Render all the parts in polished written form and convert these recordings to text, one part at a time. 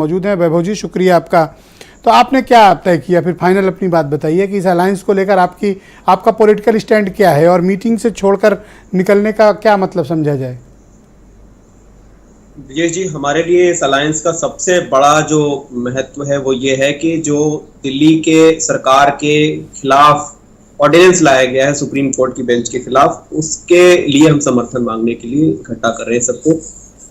मौजूद हैं। वैभव जी, शुक्रिया आपका। तो आपने क्या तय किया फिर, फाइनल अपनी बात बताइए कि इस अलायंस को लेकर आपका पॉलिटिकल स्टैंड क्या है और मीटिंग से छोड़कर निकलने का क्या मतलब समझा जाए? ब्रिजेश जी, हमारे लिए इस अलायंस का सबसे बड़ा जो महत्व है वो ये है कि जो दिल्ली के सरकार के खिलाफ ऑर्डिनेंस लाया गया है सुप्रीम कोर्ट की बेंच के खिलाफ, उसके लिए हम समर्थन मांगने के लिए इकट्ठा कर रहे हैं सबको।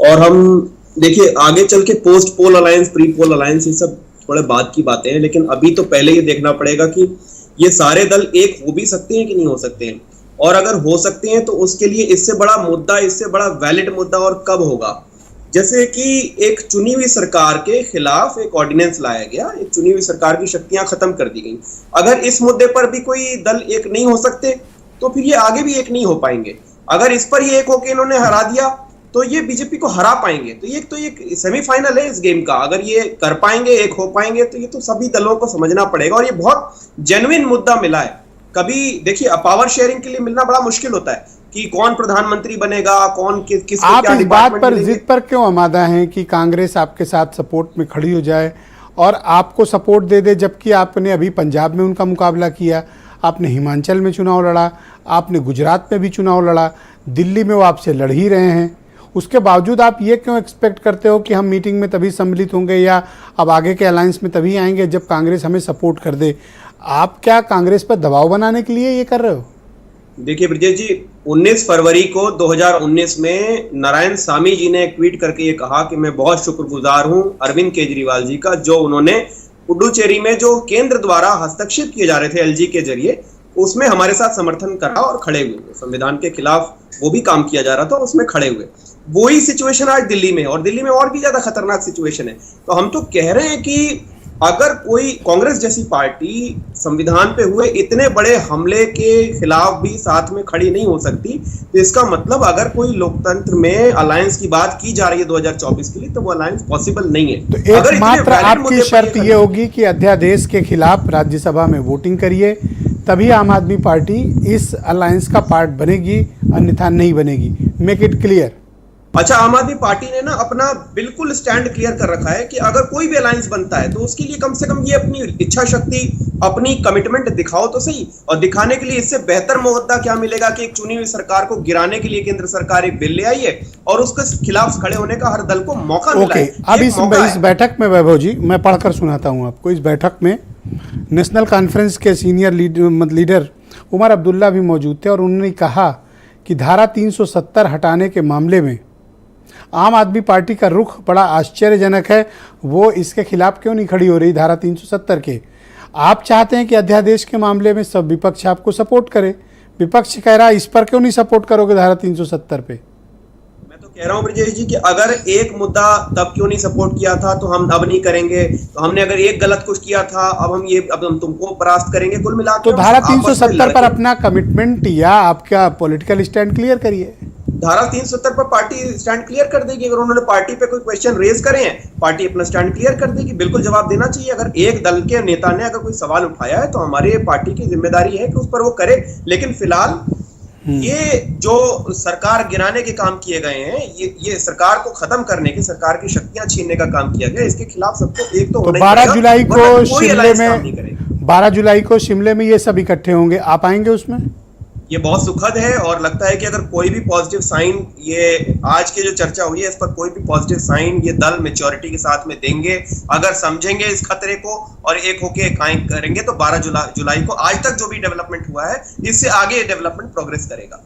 और हम देखिए आगे चल के post poll alliance, pre poll alliance, ये सब थोड़े बाद की बातें हैं, लेकिन अभी तो पहले ये देखना पड़ेगा कि ये सारे दल एक हो भी सकते हैं कि नहीं हो सकते हैं, और अगर हो सकते हैं तो उसके लिए इससे बड़ा मुद्दा, इससे बड़ा वैलिड मुद्दा और कब होगा। जैसे कि एक चुनी हुई सरकार के खिलाफ एक ऑर्डिनेंस लाया गया, एक चुनी हुई सरकार की शक्तियां खत्म कर दी गई। अगर इस मुद्दे पर भी कोई दल एक नहीं हो सकते तो फिर ये आगे भी एक नहीं हो पाएंगे। अगर इस पर ये एक होकर इन्होंने हरा दिया तो ये बीजेपी को हरा पाएंगे। तो ये सेमीफाइनल है इस गेम का। अगर ये कर पाएंगे, एक हो पाएंगे, तो ये तो सभी दलों को समझना पड़ेगा। और ये बहुत जेन्युइन मुद्दा मिला है। कभी देखिए, पावर शेयरिंग के लिए मिलना बड़ा मुश्किल होता है कि कौन प्रधानमंत्री बनेगा, कौन किस आप इस बात पर जिद पर क्यों आमादा हैं कि कांग्रेस आपके साथ सपोर्ट में खड़ी हो जाए और आपको सपोर्ट दे दे, जबकि आपने अभी पंजाब में उनका मुकाबला किया, आपने हिमाचल में चुनाव लड़ा, आपने गुजरात में भी चुनाव लड़ा, दिल्ली में वो आपसे लड़ ही रहे हैं। उसके बावजूद आप ये क्यों एक्सपेक्ट करते हो कि हम मीटिंग में तभी सम्मिलित होंगे या अब आगे के अलायंस में तभी आएंगे जब कांग्रेस हमें सपोर्ट कर दे? आप क्या कांग्रेस पर दबाव बनाने के लिए ये कर रहे हो? देखिए ब्रिजेश जी, 19 फरवरी को 2019 में नारायण सामी जी ने एक ट्वीट करके ये कहा कि मैं बहुत शुक्रगुजार हूं अरविंद केजरीवाल जी का, जो उन्होंने पुडुचेरी में जो केंद्र द्वारा हस्तक्षेप किए जा रहे थे एलजी के जरिए, उसमें हमारे साथ समर्थन करा और खड़े हुए। संविधान के खिलाफ वो भी काम किया जा रहा था, उसमें खड़े हुए। वही सिचुएशन आज दिल्ली में, और दिल्ली में और भी ज्यादा खतरनाक सिचुएशन है। तो हम तो कह रहे हैं कि अगर कोई कांग्रेस जैसी पार्टी संविधान पे हुए इतने बड़े हमले के खिलाफ भी साथ में खड़ी नहीं हो सकती, तो इसका मतलब अगर कोई लोकतंत्र में अलायंस की बात की जा रही है 2024 के लिए, तो वो अलायंस पॉसिबल नहीं है। तो एक मात्र आपकी शर्त ये होगी कि अध्यादेश के खिलाफ राज्यसभा में वोटिंग करिए, तभी आम आदमी पार्टी इस अलायंस का पार्ट बनेगी, अन्यथा नहीं बनेगी। Make it clear. अच्छा, आम आदमी पार्टी ने ना अपना बिल्कुल स्टैंड क्लियर कर रखा है कि अगर कोई भी अलायंस बनता है तो उसके लिए कम से कम ये अपनी इच्छा शक्ति, अपनी कमिटमेंट दिखाओ तो सही। और दिखाने के लिए इससे बेहतर मुद्दा क्या मिलेगा कि एक चुनी हुई सरकार को गिराने के लिए केंद्र सरकार एक बिल ले आई है और उसके खिलाफ खड़े होने का हर दल को मौका मिला है। अब इस बैठक में वैभव जी, मैं पढ़कर सुनाता हूँ आपको। इस बैठक में नेशनल कॉन्फ्रेंस के सीनियर लीडर उमर अब्दुल्ला भी मौजूद थे और उन्होंने कहा कि धारा 370 हटाने के मामले में आम आदमी पार्टी का रुख बड़ा आश्चर्यजनक है। वो इसके खिलाफ क्यों नहीं खड़ी हो रही धारा 370 के? आप चाहते हैं कि अध्यादेश के मामले में सब विपक्ष आपको सपोर्ट करे। विपक्ष कह रहा है इस पर क्यों नहीं सपोर्ट करोगे धारा 370 पे? मैं तो कह रहा हूं ब्रिजेश जी कि अगर एक मुद्दा तब क्यों नहीं सपोर्ट किया था तो हम अब नहीं करेंगे। तो हमने अगर एक गलत कुछ किया था, अब हम तुमको परास्त करेंगे। कुल मिलाकर तो धारा 370 पर अपना कमिटमेंट या आपका पॉलिटिकल स्टैंड क्लियर करिए। धारा 370 पर पार्टी स्टैंड क्लियर कर देगी। अगर उन्होंने पार्टी पे कोई क्वेश्चन रेज करे हैं, पार्टी अपना स्टैंड क्लियर कर देगी। बिल्कुल जवाब देना चाहिए। अगर एक दल के नेता ने अगर कोई सवाल उठाया है तो हमारे पार्टी की जिम्मेदारी है कि उस पर वो करे। लेकिन फिलहाल ये जो सरकार गिराने के काम किए गए हैं, ये सरकार को खत्म करने की, सरकार की शक्तियां छीनने का काम किया गया। इसके खिलाफ सबको एक तो 12 जुलाई को शिमले में ये सब इकट्ठे होंगे। आप आएंगे उसमें? ये बहुत सुखद है और लगता है कि अगर कोई भी पॉजिटिव साइन, ये आज की जो चर्चा हुई है इस पर कोई भी पॉजिटिव साइन ये दल मैच्योरिटी के साथ में देंगे, अगर समझेंगे इस खतरे को और एक होके कायम करेंगे, तो 12 जुलाई को आज तक जो भी डेवलपमेंट हुआ है इससे आगे डेवलपमेंट प्रोग्रेस करेगा।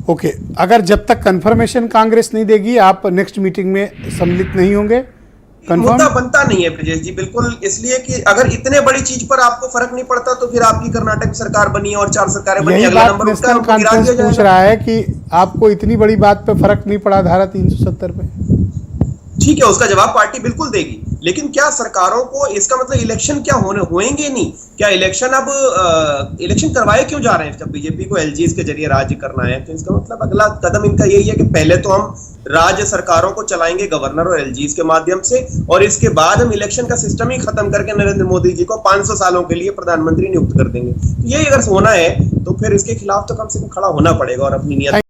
ओके, अगर जब तक कंफर्मेशन कांग्रेस नहीं देगी आप नेक्स्ट मीटिंग में सम्मिलित नहीं होंगे? मुद्दा बनता नहीं है ब्रिजेश जी, बिल्कुल। इसलिए कि अगर इतने बड़ी चीज पर आपको फर्क नहीं पड़ता तो फिर आपकी कर्नाटक सरकार बनी और 4 सरकारें बनी, अगला नंबर उसका पूछ रहा है कि आपको इतनी बड़ी बात पे फर्क नहीं पड़ा धारा 370 पे। ठीक है, उसका जवाब पार्टी बिल्कुल देगी। लेकिन क्या सरकारों को इसका मतलब इलेक्शन क्या होएंगे नहीं? क्या इलेक्शन अब इलेक्शन करवाए क्यों जा रहे हैं जब बीजेपी को एलजीएस के जरिए राज्य करना है? तो इसका मतलब अगला कदम इनका यही है कि पहले तो हम राज्य सरकारों को चलाएंगे गवर्नर और एलजीएस के माध्यम से, और इसके बाद हम इलेक्शन का सिस्टम ही खत्म करके नरेंद्र मोदी जी को 500 सालों के लिए प्रधानमंत्री नियुक्त कर देंगे। तो ये अगर होना है तो फिर इसके खिलाफ तो कम से कम खड़ा होना पड़ेगा और अपनी नियत